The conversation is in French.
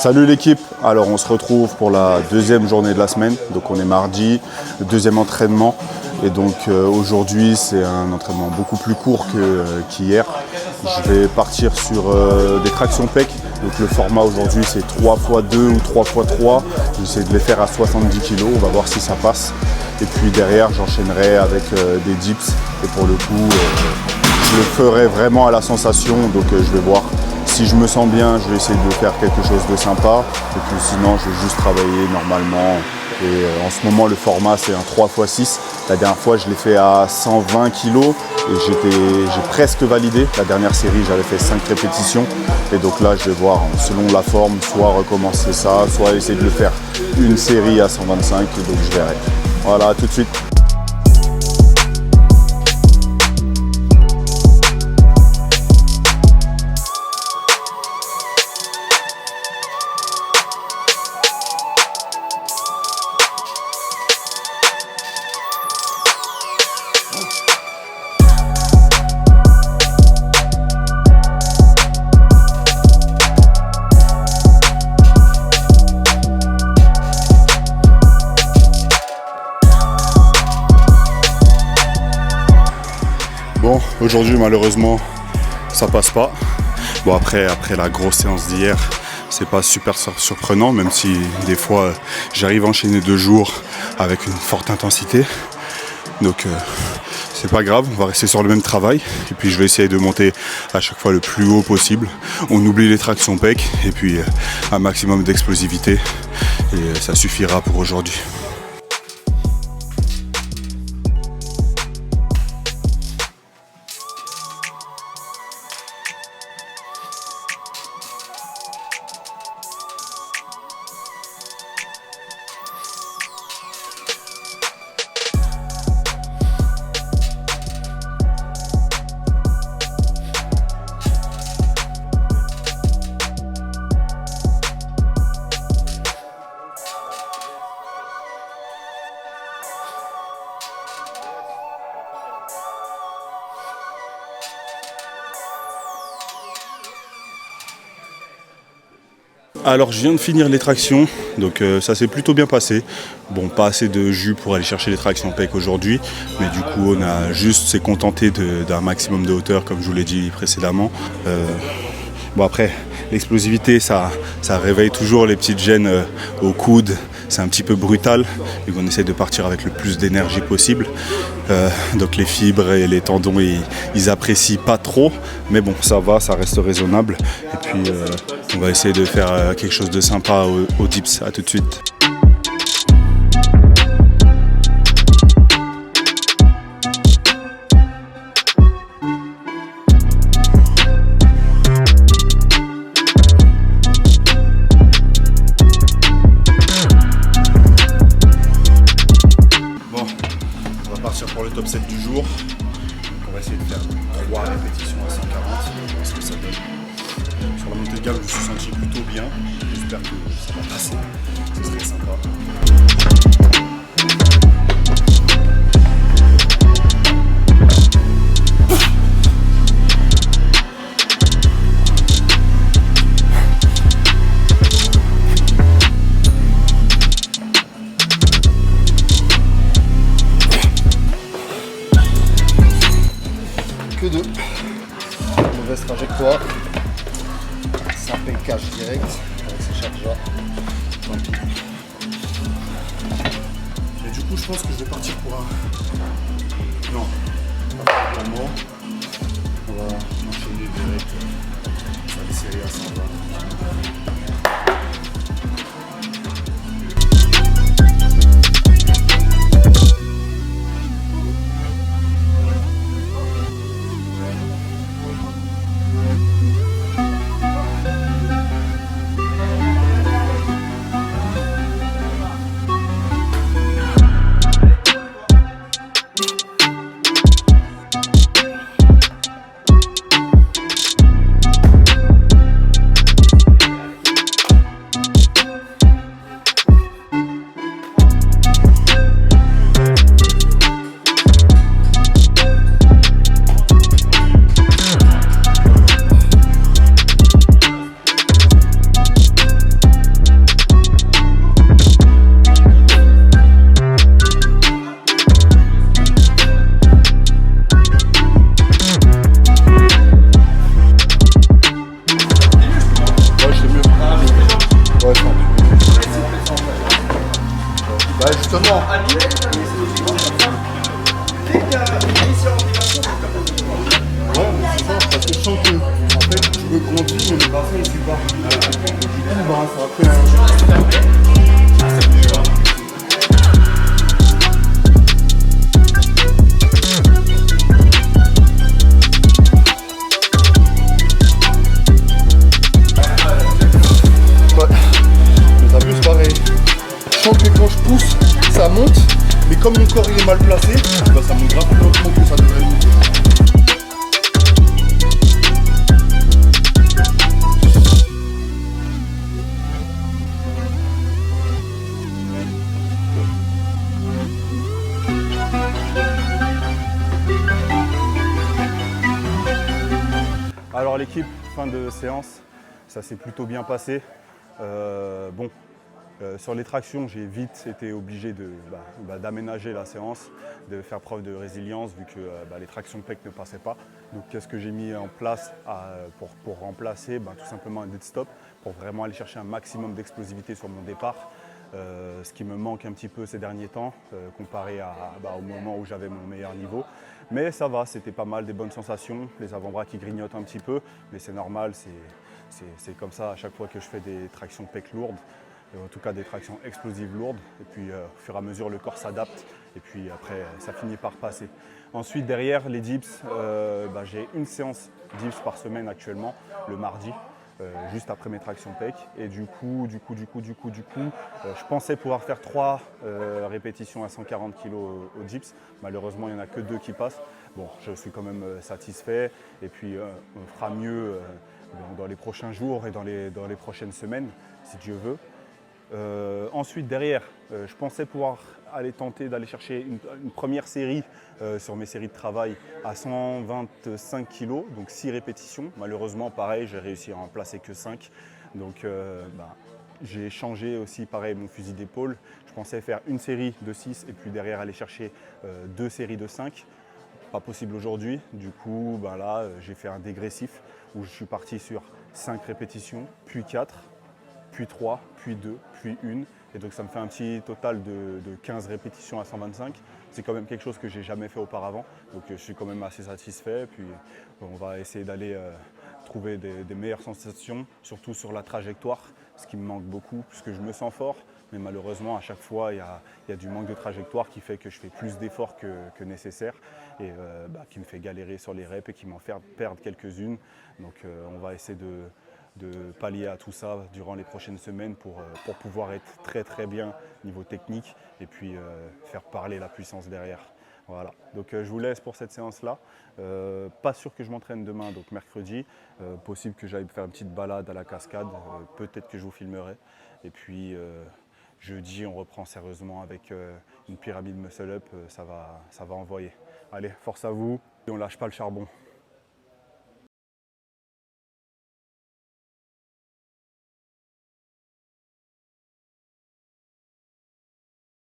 Salut l'équipe, alors on se retrouve pour la deuxième journée de la semaine, donc on est mardi, le deuxième entraînement et donc aujourd'hui c'est un entraînement beaucoup plus court qu'hier. Je vais partir sur des tractions pec, donc le format aujourd'hui c'est 3x2 ou 3x3, j'essaie de les faire à 70 kg, on va voir si ça passe et puis derrière j'enchaînerai avec des dips et pour le coup je le ferai vraiment à la sensation, donc je vais voir. Si je me sens bien, je vais essayer de faire quelque chose de sympa. Et puis sinon, je vais juste travailler normalement. Et en ce moment, le format, c'est un 3x6. La dernière fois, je l'ai fait à 120 kg et j'ai presque validé. La dernière série, j'avais fait 5 répétitions. Et donc là, je vais voir selon la forme, soit recommencer ça, soit essayer de le faire une série à 125. Et donc je verrai. Voilà, à tout de suite. Bon, aujourd'hui malheureusement ça passe pas. Bon après la grosse séance d'hier, c'est pas super surprenant, même si des fois j'arrive à enchaîner 2 jours avec une forte intensité. Donc c'est pas grave, on va rester sur le même travail. Et puis je vais essayer de monter à chaque fois le plus haut possible. On oublie les tractions pec et puis un maximum d'explosivité. Et ça suffira pour aujourd'hui. Alors je viens de finir les tractions, donc ça s'est plutôt bien passé. Bon, pas assez de jus pour aller chercher les tractions pec aujourd'hui, mais du coup on a juste s'est contenté d'un maximum de hauteur comme je vous l'ai dit précédemment. Bon après, l'explosivité ça réveille toujours les petites gênes au coude, c'est un petit peu brutal, et on essaie de partir avec le plus d'énergie possible. Donc les fibres et les tendons ils apprécient pas trop, mais bon ça va, ça reste raisonnable. Et puis on va essayer de faire quelque chose de sympa au dips, à tout de suite. Pour le top 7 du jour, donc on va essayer de faire 3 répétitions à 140, on va voir ce que ça donne. Sur la montée de gamme, je me suis senti plutôt bien, j'espère que ça va passer, ce serait sympa. Que 2. Mauvaise trajectoire. Ça fait le cache direct avec ses chargeurs. Tant pis. Et du coup, je pense que je vais partir pour un. Non. Vraiment. On va enchaîner direct. Ça va les séries à 120. justement. Ouais, mais c'est ça, parce que je sens que en fait, je veux grandir, mais le bassin il suit pas. Du coup, bah, ça va faire ouais. Mais t'as vu, c'est pareil. Je sens que quand je pousse, ça monte, mais comme mon corps il est mal placé, bah, ça monte grave plus lentement que ça devrait monter. Alors l'équipe, fin de séance, ça s'est plutôt bien passé. Sur les tractions, j'ai vite été obligé d'aménager la séance, de faire preuve de résilience vu que les tractions pec ne passaient pas. Donc qu'est-ce que j'ai mis en place pour remplacer tout simplement un dead stop, pour vraiment aller chercher un maximum d'explosivité sur mon départ. Ce qui me manque un petit peu ces derniers temps, comparé au moment où j'avais mon meilleur niveau. Mais ça va, c'était pas mal, des bonnes sensations, les avant-bras qui grignotent un petit peu, mais c'est normal, c'est comme ça à chaque fois que je fais des tractions pec lourdes, en tout cas des tractions explosives lourdes, et puis au fur et à mesure le corps s'adapte, et puis après ça finit par passer. Ensuite derrière les dips, j'ai une séance dips par semaine actuellement, le mardi. Juste après mes tractions pec, et du coup, je pensais pouvoir faire 3 répétitions à 140 kg au dips. Malheureusement, il n'y en a que 2 qui passent. Bon, je suis quand même satisfait, et puis on fera mieux dans les prochains jours et dans les prochaines semaines, si Dieu veut. Ensuite, derrière, je pensais pouvoir aller tenter d'aller chercher une première série sur mes séries de travail à 125 kg, donc 6 répétitions. Malheureusement, pareil, j'ai réussi à en placer que 5. Donc, j'ai changé aussi, pareil, mon fusil d'épaule. Je pensais faire une série de 6 et puis derrière aller chercher 2 séries de 5. Pas possible aujourd'hui. Du coup, là, j'ai fait un dégressif où je suis parti sur 5 répétitions, puis 4. Puis 3, puis 2, puis 1. Et donc ça me fait un petit total de 15 répétitions à 125. C'est quand même quelque chose que j'ai jamais fait auparavant. Donc je suis quand même assez satisfait. Puis on va essayer d'aller trouver des meilleures sensations, surtout sur la trajectoire, ce qui me manque beaucoup, puisque je me sens fort. Mais malheureusement, à chaque fois, il y a du manque de trajectoire qui fait que je fais plus d'efforts que nécessaire et qui me fait galérer sur les reps et qui m'en fait perdre quelques-unes. Donc on va essayer de pallier à tout ça durant les prochaines semaines pour pouvoir être très très bien niveau technique et puis faire parler la puissance derrière. Voilà, donc je vous laisse pour cette séance-là. Pas sûr que je m'entraîne demain, donc mercredi. Possible que j'aille faire une petite balade à la cascade, peut-être que je vous filmerai. Et puis jeudi, on reprend sérieusement avec une pyramide muscle-up, ça va envoyer. Allez, force à vous, et on lâche pas le charbon.